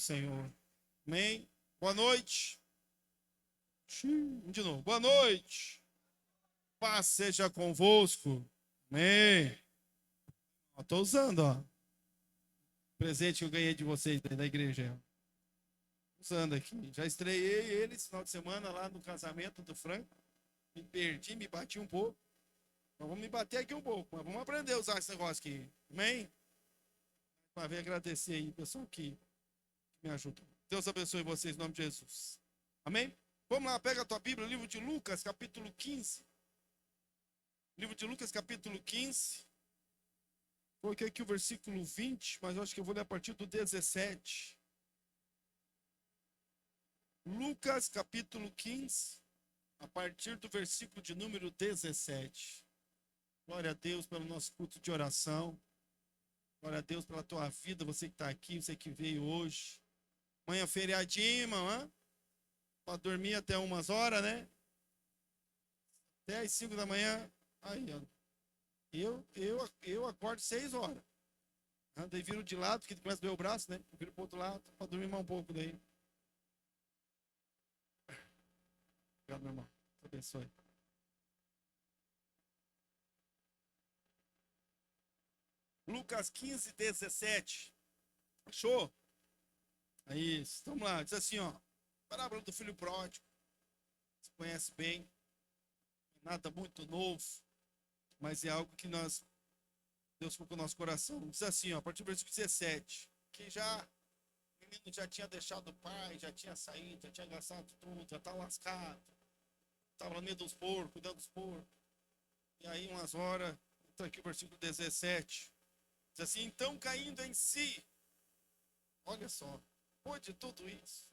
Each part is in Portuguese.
Senhor. Amém? Boa noite. De novo. Boa noite. Paz seja convosco. Amém. Estou usando, ó. Presente que eu ganhei de vocês da igreja. Usando aqui. Já estreiei ele esse final de semana lá no casamento do Franco. Me perdi, me bati um pouco. Então vamos me bater aqui um pouco. Mas vamos aprender a usar esse negócio aqui. Amém? Para ver, agradecer aí, pessoal que me ajudou. Deus abençoe vocês em nome de Jesus. Amém? Vamos lá, pega a tua Bíblia, livro de Lucas, capítulo 15. Livro de Lucas, capítulo 15. Coloquei aqui o versículo 20, mas eu acho que eu vou ler a partir do 17. Lucas, capítulo 15, a partir do versículo de número 17. Glória a Deus pelo nosso culto de oração. Glória a Deus pela tua vida, você que está aqui, você que veio hoje. Amanhã feriadinho, irmão, hein? Para dormir até umas horas, né? Até às 5 da manhã. Aí, ó. Eu acordo 6 horas. Daí viro de lado, porque começa a doer o braço, né? Viro pro outro lado, para dormir mais um pouco daí. Obrigado, meu irmão. Deus abençoe. Lucas 15, 17. Achou? É isso. Vamos lá. Diz assim, ó. Parábola do filho pródigo. Você conhece bem. Nada muito novo. Mas é algo que Deus colocou no nosso coração. Diz assim, ó. A partir do versículo 17. Que o menino já tinha deixado o pai, já tinha saído, já tinha gastado tudo, já estava lascado. Estava no meio dos porcos, cuidando dos porcos. E aí, umas horas, entra aqui o versículo 17. Diz assim, então caindo em si. Olha só, depois de tudo isso,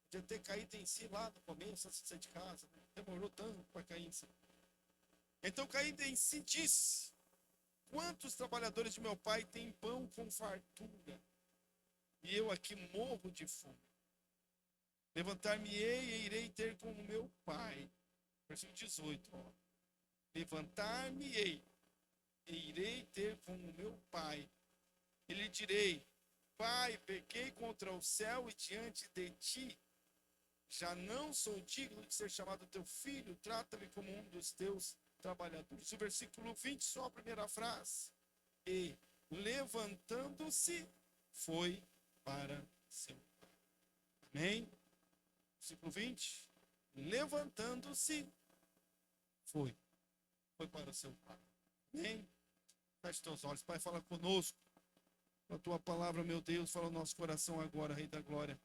podia ter caído em si lá no começo, antes de sair de casa. Né? Demorou tanto para cair em si. Então, caindo em si, disse: quantos trabalhadores de meu pai têm pão com fartura? E eu aqui morro de fome. Levantar-me-ei e irei ter com o meu pai. Versículo 18. Ó. Levantar-me-ei e irei ter com o meu pai. E lhe direi: Pai, pequei contra o céu e diante de ti. Já não sou digno de ser chamado teu filho. Trata-me como um dos teus trabalhadores. O versículo 20, só a primeira frase. E, levantando-se, foi para seu pai. Amém? Versículo 20. Levantando-se, foi para o seu pai. Amém? Feche teus olhos. Pai, fala conosco. A tua palavra, meu Deus, fala no nosso coração agora, Rei da Glória.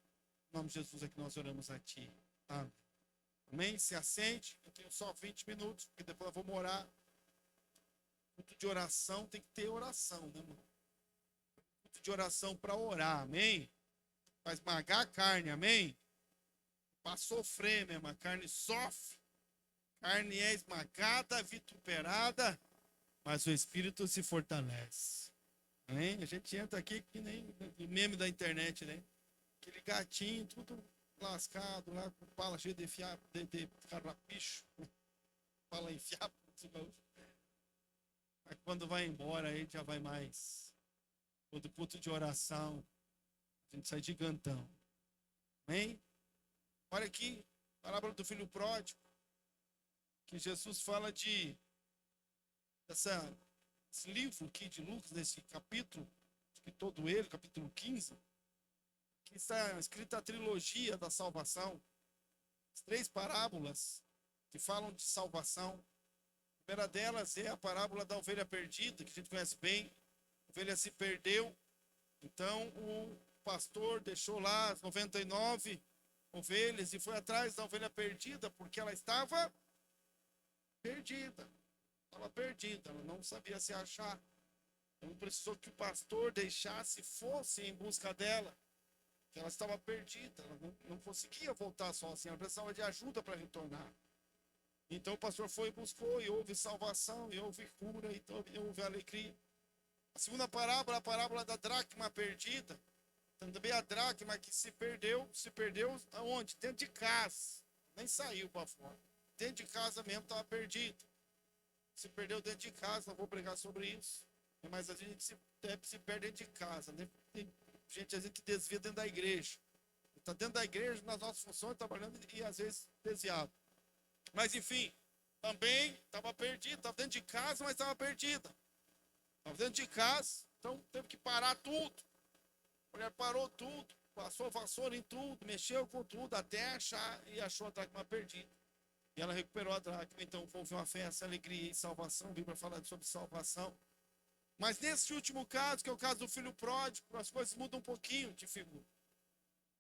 Em nome de Jesus é que nós oramos a ti. Amém. Amém? Se assente. Eu tenho só 20 minutos, porque depois eu vou morar. Culto de oração tem que ter oração, né, irmão? Culto de oração para orar, amém? Para esmagar a carne, amém? Para sofrer mesmo, a carne sofre. A carne é esmagada, vituperada, mas o espírito se fortalece. Amém? A gente entra aqui que nem o meme da internet, né? Aquele gatinho, tudo lascado lá, com pala cheia de carrapicho. Pala enfiada. Mas quando vai embora, aí já vai mais. Todo culto de oração, a gente sai gigantão. Amém? Olha aqui, parábola do filho pródigo, que Jesus fala esse livro aqui de Lucas, nesse capítulo, que todo ele, capítulo 15, que está escrita a trilogia da salvação, as 3 parábolas que falam de salvação. A primeira delas é a parábola da ovelha perdida, que a gente conhece bem. A ovelha se perdeu, então o pastor deixou lá as 99 ovelhas e foi atrás da ovelha perdida, porque ela estava perdida. Ela não sabia se achar. Então precisou que o pastor deixasse, fosse em busca dela. Ela estava perdida, ela não conseguia voltar sozinha, ela precisava de ajuda para retornar. Então o pastor foi e buscou, e houve salvação, e houve cura, e houve alegria. A segunda parábola, a parábola da dracma perdida. Também a dracma que se perdeu aonde? Dentro de casa, nem saiu para fora. Dentro de casa mesmo estava perdido. Se perdeu dentro de casa, não vou pregar sobre isso. Mas a gente se perde dentro de casa, né? Tem gente às vezes que desvia dentro da igreja. Está dentro da igreja, nas nossas funções, trabalhando e às vezes desviado. Mas enfim, também estava perdida. Estava dentro de casa, mas estava perdida. Estava dentro de casa, então teve que parar tudo. A mulher parou tudo, passou vassoura em tudo, mexeu com tudo, até achar e achou a dracma perdida. E ela recuperou a dracma, então houve uma festa, alegria e salvação. A Bíblia fala sobre salvação. Mas nesse último caso, que é o caso do filho pródigo, as coisas mudam um pouquinho de figura.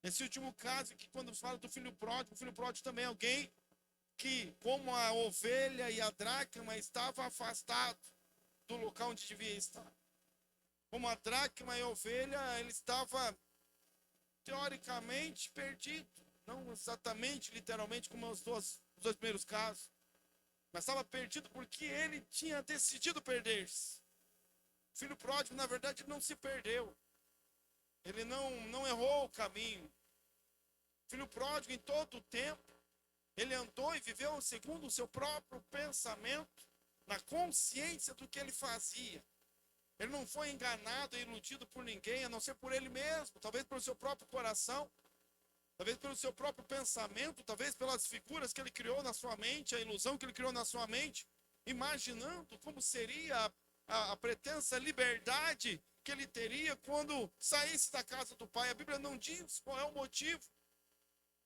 Nesse último caso, que quando se fala do filho pródigo também é alguém que, como a ovelha e a dracma, estava afastado do local onde devia estar. Como a dracma e a ovelha, ele estava teoricamente perdido. Não exatamente, literalmente, como os dois primeiros casos. Mas estava perdido porque ele tinha decidido perder-se. O filho pródigo, na verdade, não se perdeu. Ele não errou o caminho. O filho pródigo, em todo o tempo, ele andou e viveu segundo o seu próprio pensamento, na consciência do que ele fazia. Ele não foi enganado e iludido por ninguém, a não ser por ele mesmo, talvez pelo seu próprio coração, talvez pelo seu próprio pensamento, talvez pelas figuras que ele criou na sua mente, a ilusão que ele criou na sua mente, imaginando como seria a pretensa liberdade que ele teria quando saísse da casa do pai. A Bíblia não diz qual é o motivo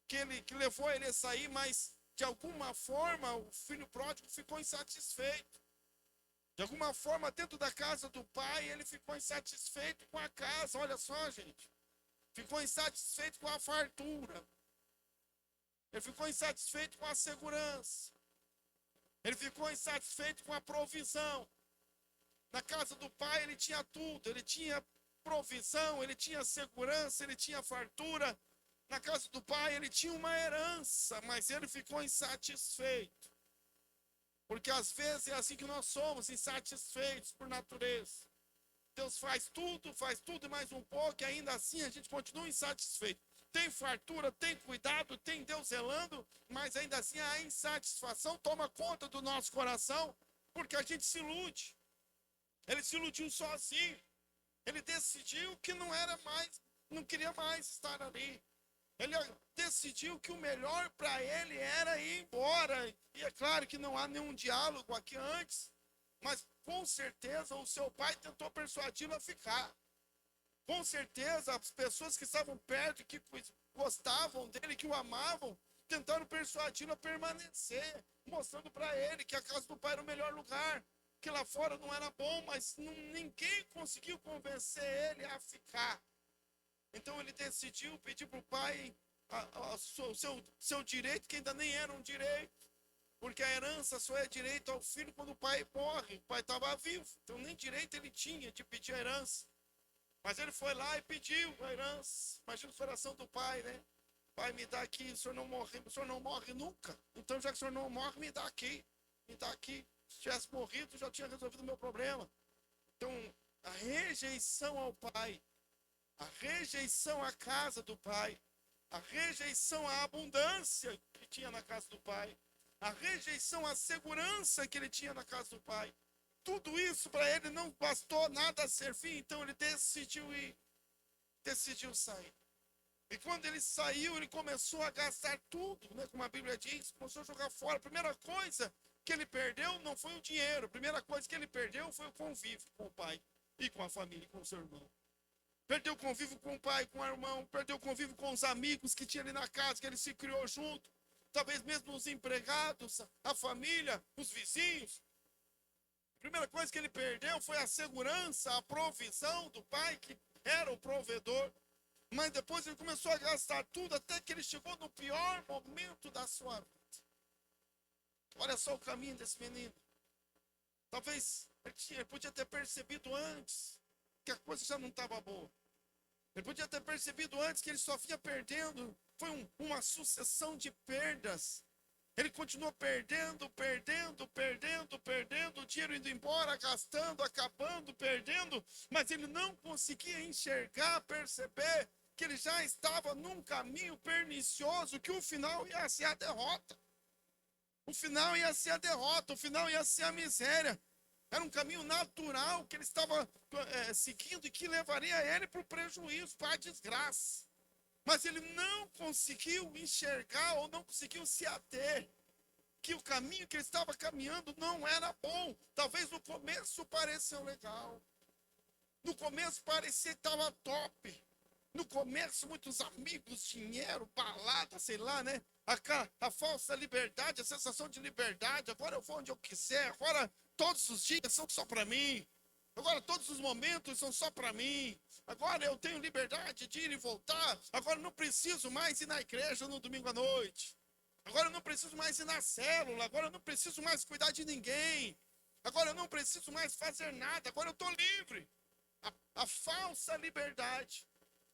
que levou ele a sair, mas de alguma forma o filho pródigo ficou insatisfeito. De alguma forma, dentro da casa do pai, ele ficou insatisfeito com a casa. Olha só, gente. Ficou insatisfeito com a fartura. Ele ficou insatisfeito com a segurança. Ele ficou insatisfeito com a provisão. Na casa do pai ele tinha tudo. Ele tinha provisão, ele tinha segurança, ele tinha fartura. Na casa do pai ele tinha uma herança, mas ele ficou insatisfeito. Porque às vezes é assim que nós somos, insatisfeitos por natureza. Deus faz tudo e mais um pouco, e ainda assim a gente continua insatisfeito. Tem fartura, tem cuidado, tem Deus zelando, mas ainda assim a insatisfação toma conta do nosso coração, porque a gente se ilude. Ele se iludiu sozinho. Ele decidiu que não queria mais estar ali. Ele decidiu que o melhor para ele era ir embora. E é claro que não há nenhum diálogo aqui antes, mas com certeza o seu pai tentou persuadi-lo a ficar. Com certeza as pessoas que estavam perto, que gostavam dele, que o amavam, tentaram persuadi-lo a permanecer, mostrando para ele que a casa do pai era o melhor lugar, que lá fora não era bom, mas ninguém conseguiu convencer ele a ficar. Então ele decidiu pedir para o pai o seu direito, que ainda nem era um direito, porque a herança só é direito ao filho quando o pai morre. O pai estava vivo, então nem direito ele tinha de pedir a herança. Mas ele foi lá e pediu a herança. Imagina o coração do pai, né? Pai, me dá aqui, o senhor não morre nunca. Então já que o senhor não morre, me dá aqui. Se tivesse morrido, já tinha resolvido o meu problema. Então, a rejeição ao pai, a rejeição à casa do pai, a rejeição à abundância que tinha na casa do pai, a rejeição à segurança que ele tinha na casa do pai, tudo isso para ele não bastou nada a servir, então ele decidiu ir, decidiu sair. E quando ele saiu, ele começou a gastar tudo, né? Como a Bíblia diz, começou a jogar fora. A primeira coisa que ele perdeu não foi o dinheiro, a primeira coisa que ele perdeu foi o convívio com o pai e com a família, com o seu irmão. Perdeu o convívio com o pai, com o irmão, perdeu o convívio com os amigos que tinha ali na casa, que ele se criou junto. Talvez mesmo os empregados, a família, os vizinhos. A primeira coisa que ele perdeu foi a segurança, a provisão do pai, que era o provedor. Mas depois ele começou a gastar tudo, até que ele chegou no pior momento da sua vida. Olha só o caminho desse menino. Talvez ele podia ter percebido antes que a coisa já não estava boa. Ele podia ter percebido antes que ele só vinha perdendo. Foi uma sucessão de perdas. Ele continuou perdendo, o dinheiro indo embora, gastando, acabando, perdendo, mas ele não conseguia enxergar, perceber que ele já estava num caminho pernicioso, que o final ia ser a derrota. O final ia ser a derrota, o final ia ser a miséria. Era um caminho natural que ele estava seguindo e que levaria ele para o prejuízo, para a desgraça. Mas ele não conseguiu enxergar ou não conseguiu se ater que o caminho que ele estava caminhando não era bom. Talvez no começo pareceu legal. No começo parecia que estava top. No começo, muitos amigos, dinheiro, balada, sei lá, né? A falsa liberdade, a sensação de liberdade. Agora eu vou onde eu quiser. Agora todos os dias são só para mim. Agora todos os momentos são só para mim. Agora eu tenho liberdade de ir e voltar. Agora não preciso mais ir na igreja no domingo à noite. Agora eu não preciso mais ir na célula. Agora eu não preciso mais cuidar de ninguém. Agora eu não preciso mais fazer nada. Agora eu estou livre. A falsa liberdade.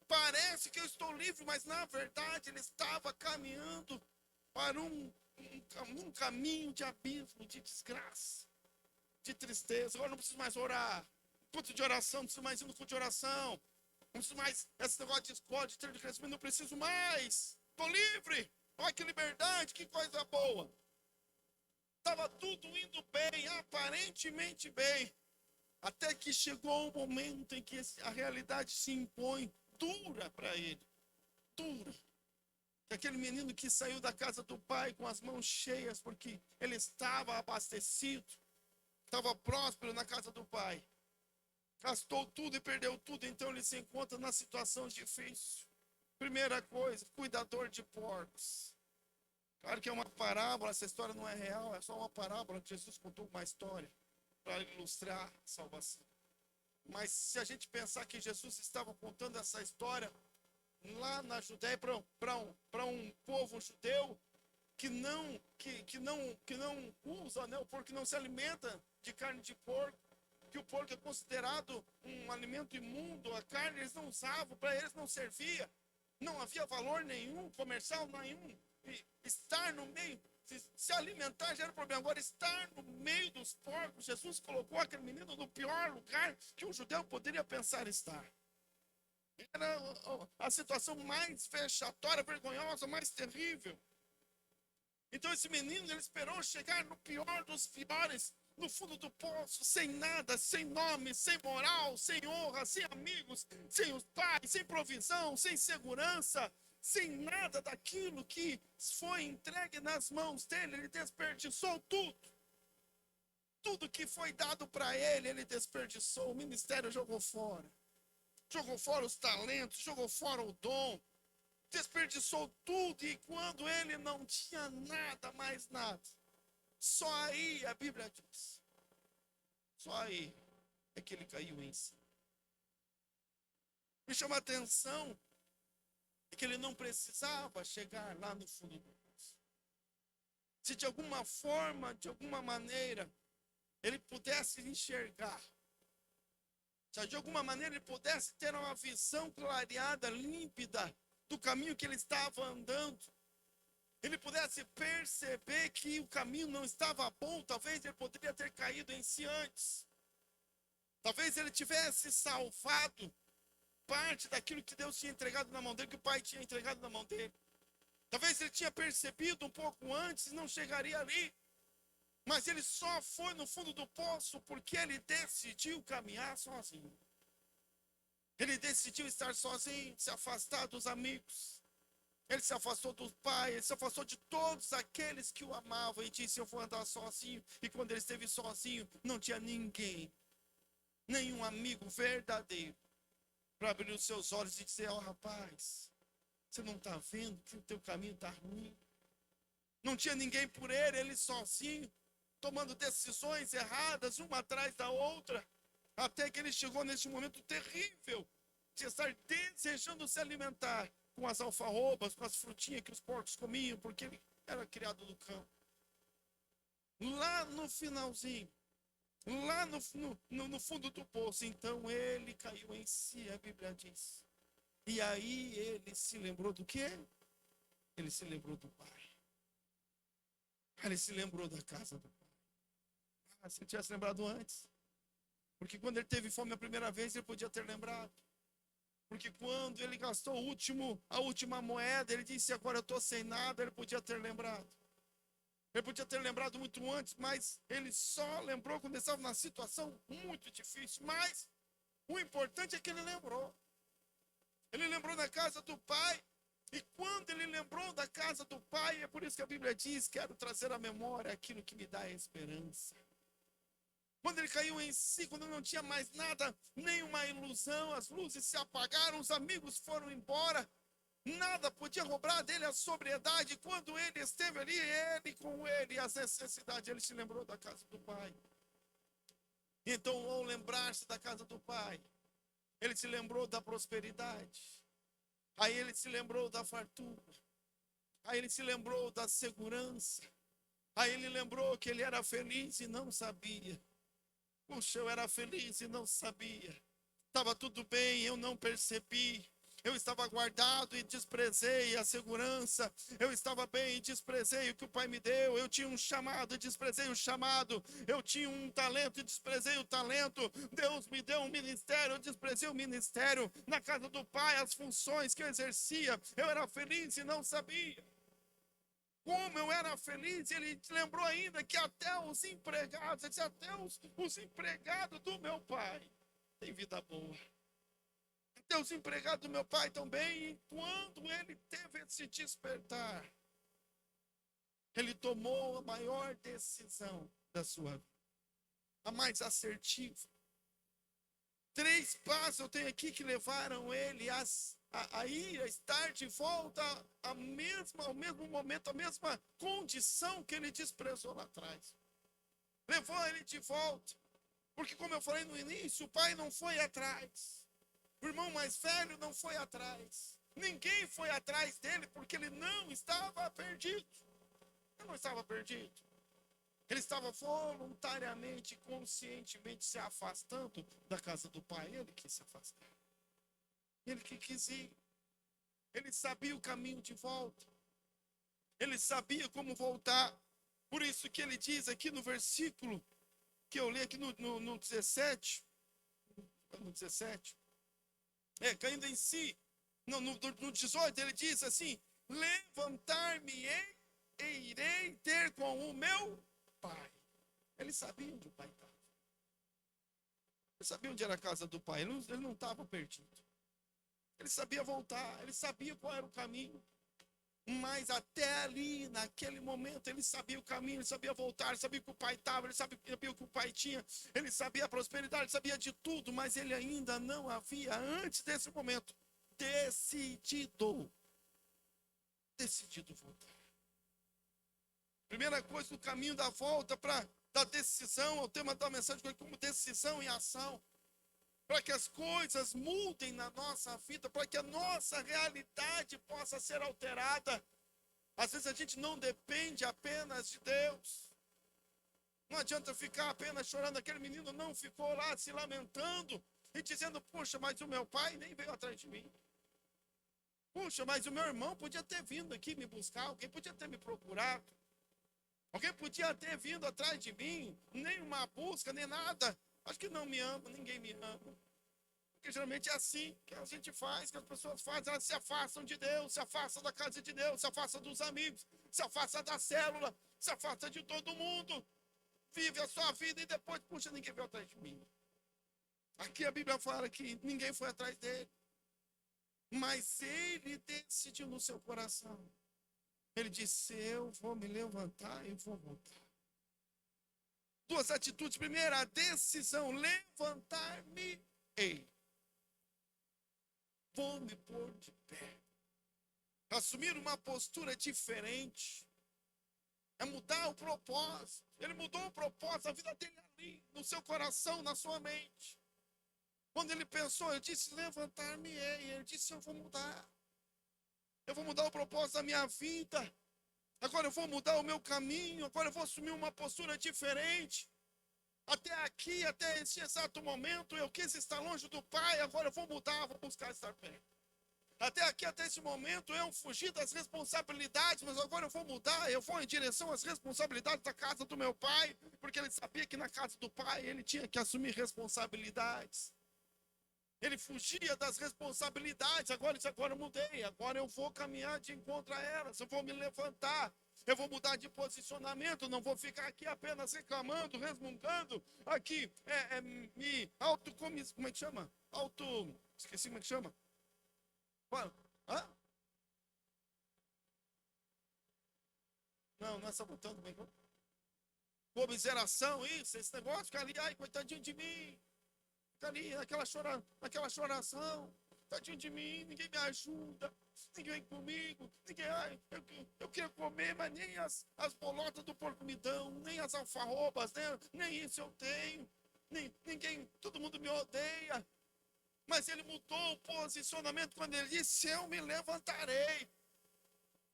Parece que eu estou livre, mas na verdade ele estava caminhando para um caminho de abismo, de desgraça, de tristeza. Agora não preciso mais orar. Culto de oração, não preciso mais ir no culto de oração. Não preciso mais esse negócio de escola, de treino de crescimento, não preciso mais. Estou livre. Olha que liberdade, que coisa boa. Estava tudo indo bem, aparentemente bem. Até que chegou o momento em que a realidade se impõe dura para ele. Dura. Aquele menino que saiu da casa do pai com as mãos cheias, porque ele estava abastecido, estava próspero na casa do pai. Gastou tudo e perdeu tudo, então ele se encontra na situação difícil. Primeira coisa, cuidador de porcos. Claro que é uma parábola, essa história não é real, é só uma parábola que Jesus contou uma história para ilustrar a salvação. Mas se a gente pensar que Jesus estava contando essa história lá na Judéia para um povo judeu que não usa, né, o porco, que não se alimenta de carne de porco, que o porco é considerado um alimento imundo, a carne eles não usavam, para eles não servia, não havia valor nenhum, comercial nenhum, e estar no meio, se alimentar já era problema. Agora, estar no meio dos porcos, Jesus colocou aquele menino no pior lugar que um judeu poderia pensar estar. Era a situação mais vexatória, vergonhosa, mais terrível. Então esse menino, ele esperou chegar no pior dos piores, no fundo do poço, sem nada, sem nome, sem moral, sem honra, sem amigos, sem os pais, sem provisão, sem segurança, sem nada daquilo que foi entregue nas mãos dele. Ele desperdiçou tudo. Tudo que foi dado para ele, ele desperdiçou. O ministério jogou fora. Jogou fora os talentos, jogou fora o dom. Desperdiçou tudo, e quando ele não tinha nada, mais nada, só aí a Bíblia diz, só aí é que ele caiu em si. Me chama a atenção é que ele não precisava chegar lá no fundo do poço. Se de alguma forma, de alguma maneira, ele pudesse enxergar, se de alguma maneira ele pudesse ter uma visão clareada, límpida, do caminho que ele estava andando, ele pudesse perceber que o caminho não estava bom, talvez ele poderia ter caído em si antes. Talvez ele tivesse salvado parte daquilo que Deus tinha entregado na mão dele, que o Pai tinha entregado na mão dele. Talvez ele tinha percebido um pouco antes e não chegaria ali. Mas ele só foi no fundo do poço porque ele decidiu caminhar sozinho. Ele decidiu estar sozinho, se afastar dos amigos. Ele se afastou do pai, ele se afastou de todos aqueles que o amavam e disse: eu vou andar sozinho. E quando ele esteve sozinho, não tinha ninguém, nenhum amigo verdadeiro, para abrir os seus olhos e dizer: ó, rapaz, você não está vendo que o teu caminho está ruim? Não tinha ninguém por ele, ele sozinho, tomando decisões erradas, uma atrás da outra. Até que ele chegou nesse momento terrível de estar desejando se alimentar com as alfarrobas, com as frutinhas que os porcos comiam, porque ele era criado no campo. Lá no finalzinho, lá no fundo do poço, então ele caiu em si, a Bíblia diz. E aí ele se lembrou do quê? Ele se lembrou do pai. Ele se lembrou da casa do pai. Se ele tivesse lembrado antes. Porque quando ele teve fome a primeira vez, ele podia ter lembrado. Porque quando ele gastou a última moeda, ele disse: agora eu estou sem nada, ele podia ter lembrado. Ele podia ter lembrado muito antes, mas ele só lembrou quando ele estava numa situação muito difícil. Mas o importante é que ele lembrou. Ele lembrou na casa do pai, lembrou da casa do pai, é por isso que a Bíblia diz, quero trazer à memória aquilo que me dá esperança. Quando ele caiu em si, quando não tinha mais nada, nenhuma ilusão, as luzes se apagaram, os amigos foram embora, nada podia roubar dele a sobriedade. Quando ele esteve ali, ele com ele, as necessidades, ele se lembrou da casa do pai. Então, ao lembrar-se da casa do pai, ele se lembrou da prosperidade. Aí ele se lembrou da fartura. Aí ele se lembrou da segurança. Aí ele lembrou que ele era feliz e não sabia. Puxa, eu era feliz e não sabia. Estava tudo bem, eu não percebi. Eu estava guardado e desprezei a segurança. Eu estava bem e desprezei o que o pai me deu. Eu tinha um chamado e desprezei o chamado. Eu tinha um talento e desprezei o talento. Deus me deu um ministério, eu desprezei o ministério. Na casa do pai, as funções que eu exercia, eu era feliz e não sabia. Como eu era feliz, ele lembrou ainda que até os empregados, ele disse, até os empregados do meu pai têm vida boa. Até os empregados do meu pai também. E quando ele teve esse despertar, ele tomou a maior decisão da sua vida, a mais assertiva. 3 passos eu tenho aqui que levaram ele a ir, a estar de volta ao mesmo momento, a mesma condição que ele desprezou lá atrás. Levou ele de volta. Porque, como eu falei no início, o pai não foi atrás. O irmão mais velho não foi atrás. Ninguém foi atrás dele porque ele não estava perdido. Ele não estava perdido. Ele estava voluntariamente, conscientemente se afastando da casa do pai. Ele quis se afastar. Ele que quis ir. Ele sabia o caminho de volta. Ele sabia como voltar. Por isso que ele diz aqui no versículo que eu li aqui no 17. No 17. Caindo em si. No 18 ele diz assim: levantar-me-ei e irei ter com o meu pai. Ele sabia onde o pai estava. Ele sabia onde era a casa do pai. Ele não estava perdido. Ele sabia voltar. Ele sabia qual era o caminho. Mas até ali, naquele momento, ele sabia o caminho, ele sabia voltar, ele sabia que o pai estava, ele sabia o que o pai tinha, ele sabia a prosperidade, ele sabia de tudo, mas ele ainda não havia, antes desse momento, decidido voltar. Primeira coisa, no caminho da volta, da decisão, o tema da mensagem foi como decisão em ação. Para que as coisas mudem na nossa vida, para que a nossa realidade possa ser alterada. Às vezes a gente não depende apenas de Deus. Não adianta ficar apenas chorando. Aquele menino não ficou lá se lamentando e dizendo, puxa, mas o meu pai nem veio atrás de mim. Puxa, mas o meu irmão podia ter vindo aqui me buscar, alguém podia ter me procurado. Alguém podia ter vindo atrás de mim, nem uma busca, nem nada. Acho que não me ama, ninguém me ama. Porque geralmente é assim que a gente faz, que as pessoas fazem, elas se afastam de Deus, se afastam da casa de Deus, se afastam dos amigos, se afastam da célula, se afastam de todo mundo, vive a sua vida e depois, puxa, ninguém veio atrás de mim. Aqui a Bíblia fala que ninguém foi atrás dele, mas ele decidiu no seu coração. Ele disse, eu vou me levantar e vou voltar. 2 atitudes. Primeira, a decisão, levantar-me-ei. Vou me pôr de pé. Assumir uma postura diferente. É mudar o propósito. Ele mudou o propósito, a vida dele ali, no seu coração, na sua mente. Quando ele pensou, ele disse, levantar-me-ei. Ele disse, eu vou mudar. Eu vou mudar o propósito da minha vida. Agora eu vou mudar o meu caminho. Agora eu vou assumir uma postura diferente. Até aqui, até esse exato momento, eu quis estar longe do pai. Agora eu vou mudar, vou buscar estar perto. Até aqui, até esse momento, eu fugi das responsabilidades, mas agora eu vou mudar. Eu vou em direção às responsabilidades da casa do meu pai, porque ele sabia que na casa do pai ele tinha que assumir responsabilidades. Ele fugia das responsabilidades, agora eu mudei, agora eu vou caminhar de encontro a elas, eu vou me levantar, eu vou mudar de posicionamento, não vou ficar aqui apenas reclamando, resmungando, aqui, como é que chama? Esqueci como é que chama. Hã? não é sabotando, bem, comiseração, isso, esse negócio, fica ali, ai, coitadinho de mim, fica ali naquela choração, tadinho de mim, ninguém me ajuda, ninguém vem comigo, ninguém, ai, eu queria comer, mas nem as bolotas do porco me dão, nem as alfarrobas, nem isso eu tenho, ninguém, todo mundo me odeia. Mas ele mudou o posicionamento quando ele disse, eu me levantarei.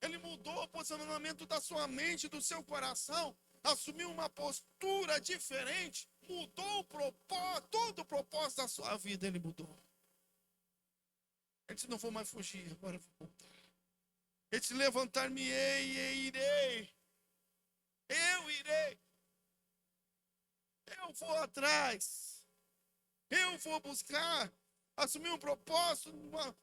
Ele mudou o posicionamento da sua mente, do seu coração, assumiu uma postura diferente, mudou o propósito, todo o propósito da sua vida, ele mudou. Ele disse, não vou mais fugir, agora eu vou voltar. Ele disse, levantar-me-ei e irei. Eu irei. Eu vou atrás. Eu vou buscar. Assumir um propósito,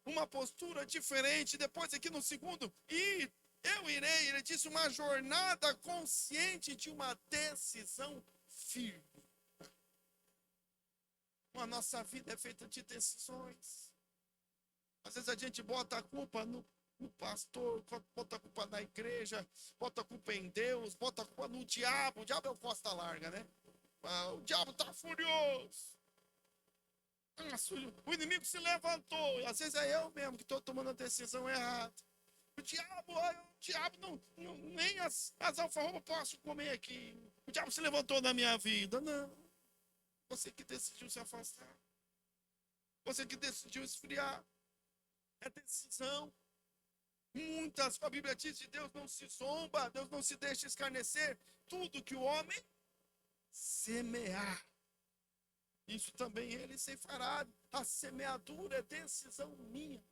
uma postura diferente. Depois aqui no segundo, eu irei. Ele disse uma jornada consciente de uma decisão firme. A nossa vida é feita de decisões. Às vezes a gente bota a culpa no pastor, bota a culpa na igreja, bota a culpa em Deus, bota a culpa no diabo. O diabo é o costa larga, né? O diabo está furioso. O inimigo se levantou. E às vezes é eu mesmo que estou tomando a decisão errada. O diabo não nem as alfarrobas posso comer aqui. O diabo se levantou na minha vida. Não. Você que decidiu se afastar. Você que decidiu esfriar. É decisão. Muitas, a Bíblia diz que Deus não se zomba, Deus não se deixa escarnecer. Tudo que o homem semear, isso também ele ceifará. A semeadura é decisão minha.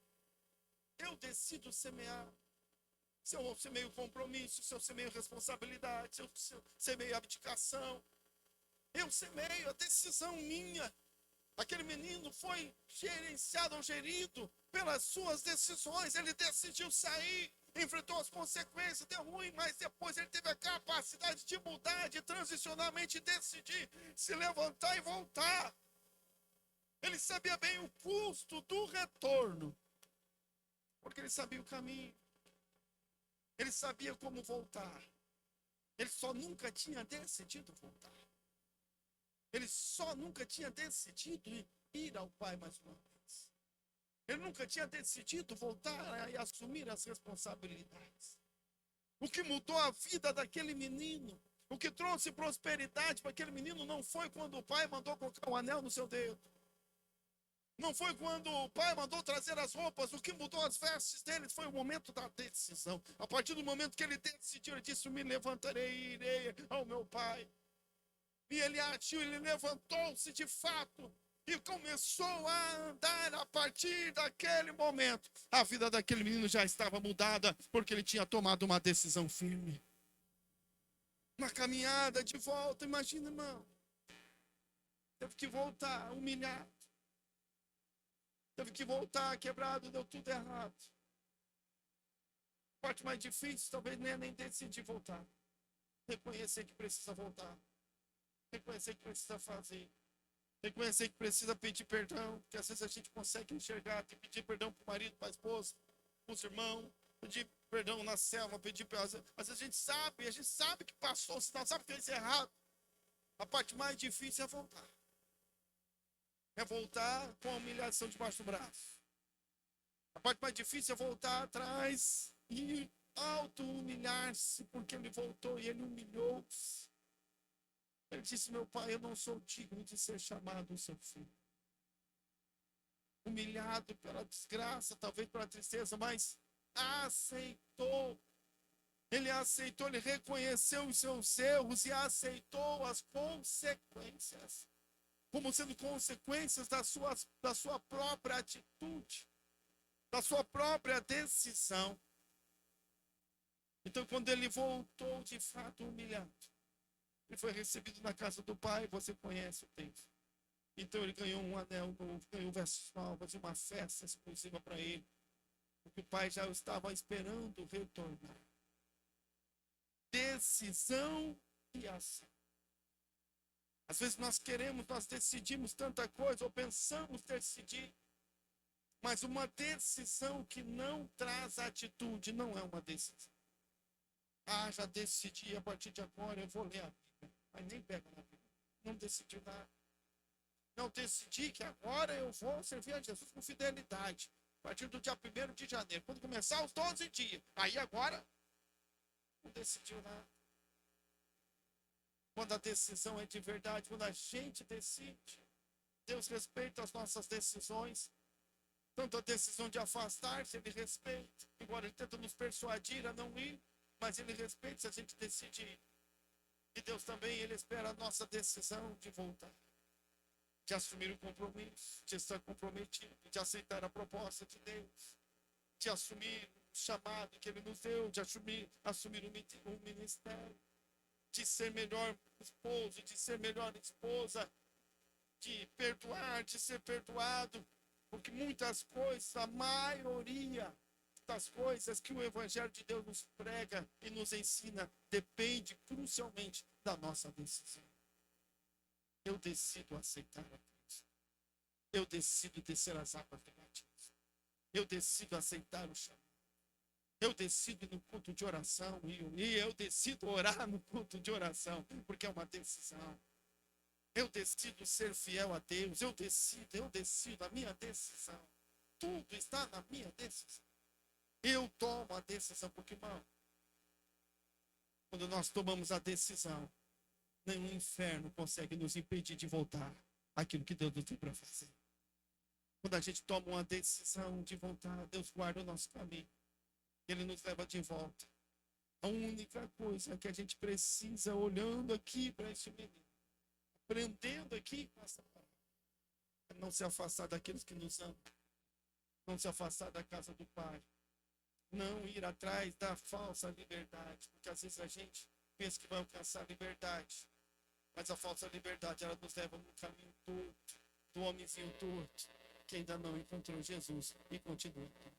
Eu decido semear. Se eu semeio compromisso, se eu semeio responsabilidade, se eu semeio abdicação, eu semeio, a decisão minha. Aquele menino foi gerenciado ou gerido pelas suas decisões. Ele decidiu sair, enfrentou as consequências, deu ruim, mas depois ele teve a capacidade de mudar, de transicionalmente decidir, se levantar e voltar. Ele sabia bem o custo do retorno, porque ele sabia o caminho. Ele sabia como voltar. Ele só nunca tinha decidido voltar. Ele só nunca tinha decidido ir ao Pai mais uma vez. Ele nunca tinha decidido voltar e assumir as responsabilidades. O que mudou a vida daquele menino, o que trouxe prosperidade para aquele menino não foi quando o pai mandou colocar um anel no seu dedo. Não foi quando o pai mandou trazer as roupas. O que mudou as vestes dele foi o momento da decisão. A partir do momento que ele decidiu, ele disse, me levantarei e irei ao meu pai. E ele agiu, ele levantou-se de fato e começou a andar. A partir daquele momento, a vida daquele menino já estava mudada, porque ele tinha tomado uma decisão firme. Uma caminhada de volta, imagina, irmão. Teve que voltar humilhado. Teve que voltar quebrado, deu tudo errado. A parte mais difícil, talvez nem decidir voltar. Reconhecer que precisa voltar. Reconhecer que precisa fazer. Reconhecer que precisa pedir perdão. Porque às vezes a gente consegue enxergar, tem que pedir perdão para o marido, para a esposa, para os irmãos, pedir perdão na selva, pedir perdão. Às vezes a gente sabe que passou, se não sabe que fez errado. A parte mais difícil é voltar. É voltar com a humilhação debaixo do braço. A parte mais difícil é voltar atrás e auto-humilhar-se, porque ele voltou e ele humilhou-se. Ele disse, meu pai, eu não sou digno de ser chamado o seu filho. Humilhado pela desgraça, talvez pela tristeza, mas aceitou. Ele aceitou, ele reconheceu os seus erros e aceitou as consequências. Como sendo consequências da sua própria atitude, da sua própria decisão. Então, quando ele voltou de fato humilhado, ele foi recebido na casa do pai, você conhece o texto. Então ele ganhou um anel novo, ganhou vestes novas, uma festa exclusiva para ele, porque o pai já estava esperando retornar. Decisão e ação. Às vezes nós decidimos tanta coisa, ou pensamos decidir, mas uma decisão que não traz atitude não é uma decisão. Ah, já decidi, a partir de agora eu vou ler a Bíblia. Mas nem pega na Bíblia. Não decidiu nada. Não decidi que agora eu vou servir a Jesus com fidelidade. A partir do dia 1º de janeiro, quando começar os 12 dias. Aí agora, não decidiu nada. Quando a decisão é de verdade, quando a gente decide, Deus respeita as nossas decisões. Tanto a decisão de afastar-se, Ele respeita. Embora Ele tenta nos persuadir a não ir, mas Ele respeita se a gente decide ir. E Deus também, Ele espera a nossa decisão de voltar. De assumir o compromisso, de estar comprometido, de aceitar a proposta de Deus, de assumir o chamado que Ele nos deu, de assumir o ministério, de ser melhor esposo, de ser melhor esposa, de perdoar, de ser perdoado, porque muitas coisas, a maioria das coisas que o Evangelho de Deus nos prega e nos ensina, depende crucialmente da nossa decisão. Eu decido aceitar a Cristo. Eu decido descer as águas do batismo. Eu decido aceitar o chamado. Eu decido no culto de oração e eu decido orar no culto de oração, porque é uma decisão. Eu decido ser fiel a Deus. Eu decido, a minha decisão. Tudo está na minha decisão. Eu tomo a decisão, porque, irmão, quando nós tomamos a decisão, nenhum inferno consegue nos impedir de voltar àquilo que Deus nos deu para fazer. Quando a gente toma uma decisão de voltar, Deus guarda o nosso caminho. Ele nos leva de volta. A única coisa que a gente precisa, olhando aqui para este menino, aprendendo aqui com essa palavra, é não se afastar daqueles que nos amam. Não se afastar da casa do Pai. Não ir atrás da falsa liberdade. Porque às vezes a gente pensa que vai alcançar a liberdade. Mas a falsa liberdade, ela nos leva num caminho torto, do homenzinho torto, que ainda não encontrou Jesus e continua torto.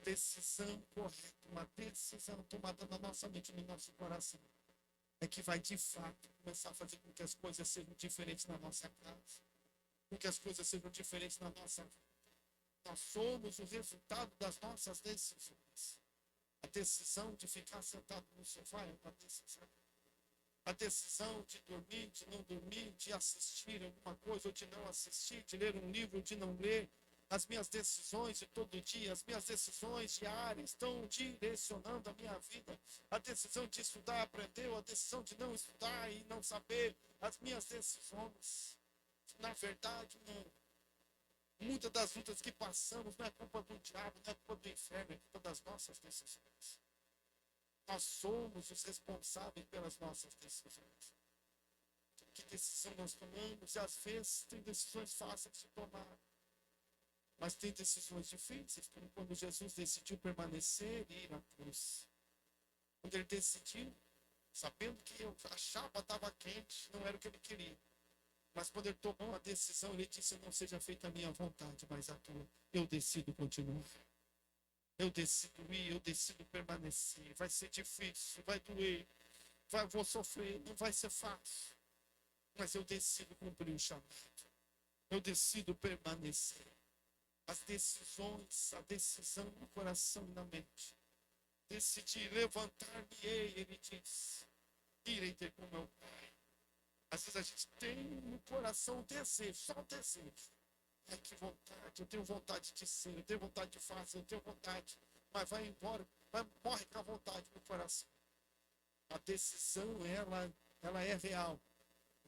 Decisão correta, uma decisão tomada na nossa mente, no nosso coração, é que vai de fato começar a fazer com que as coisas sejam diferentes na nossa casa, com que as coisas sejam diferentes na nossa vida. Nós somos o resultado das nossas decisões. A decisão de ficar sentado no sofá é uma decisão. A decisão de dormir, de não dormir, de assistir alguma coisa ou de não assistir, de ler um livro ou de não ler. As minhas decisões de todo dia, as minhas decisões diárias estão direcionando a minha vida. A decisão de estudar, aprender, ou a decisão de não estudar e não saber. As minhas decisões, na verdade, não. Muitas das lutas que passamos não é culpa do diabo, não é culpa do inferno, é culpa das nossas decisões. Nós somos os responsáveis pelas nossas decisões. Que decisão nós tomamos? E às vezes tem decisões fáceis de tomar. Mas tem decisões difíceis, como quando Jesus decidiu permanecer e ir à cruz. Quando ele decidiu, sabendo que a chapa estava quente, não era o que ele queria. Mas quando ele tomou a decisão, ele disse: não seja feita a minha vontade, mas a tua. Eu decido continuar. Eu decido ir, eu decido permanecer. Vai ser difícil, vai doer, vou sofrer, não vai ser fácil. Mas eu decido cumprir o chamado. Eu decido permanecer. As decisões, a decisão no coração e na mente. Decidi levantar-me-ei, ele diz. Irei ter com meu Pai. Às vezes a gente tem no coração o desejo, só o desejo. Ai, que vontade, eu tenho vontade de ser, eu tenho vontade de fazer, eu tenho vontade. Mas vai embora, morre com a vontade no coração. A decisão, ela é real.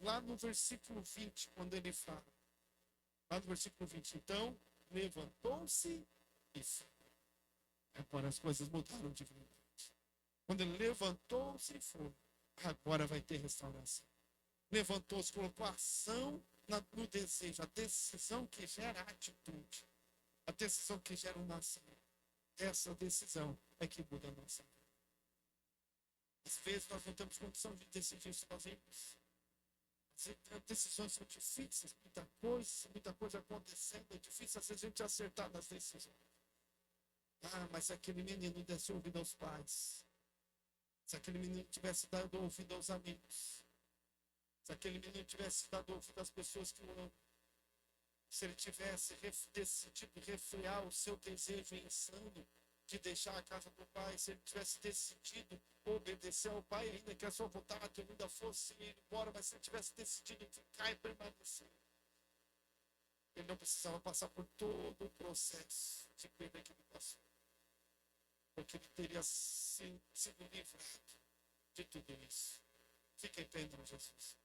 Lá no versículo 20, quando ele fala. Lá no versículo 20, então, levantou-se e foi. Agora as coisas mudaram de verdade. Quando ele levantou-se e foi, agora vai ter restauração. Levantou-se, colocou a ação no desejo, a decisão que gera a atitude, a decisão que gera uma ação. Essa decisão é que muda a nossa vida. Às vezes nós não temos condição de decidir sozinhos. As decisões são difíceis, muita coisa acontecendo, é difícil às vezes a gente acertar nas decisões. Ah, mas se aquele menino desse ouvido aos pais, se aquele menino tivesse dado ouvido aos amigos, se aquele menino tivesse dado ouvido às pessoas que o amam, se ele tivesse decidido refrear o seu desejo insano, de deixar a casa do pai, se ele tivesse decidido obedecer ao pai, ainda que a sua vontade ainda fosse ir embora, mas se ele tivesse decidido ficar e permanecer, ele não precisava passar por todo o processo de perda que ele passou, porque ele teria sido livrado de tudo isso. Fica em pé, Jesus.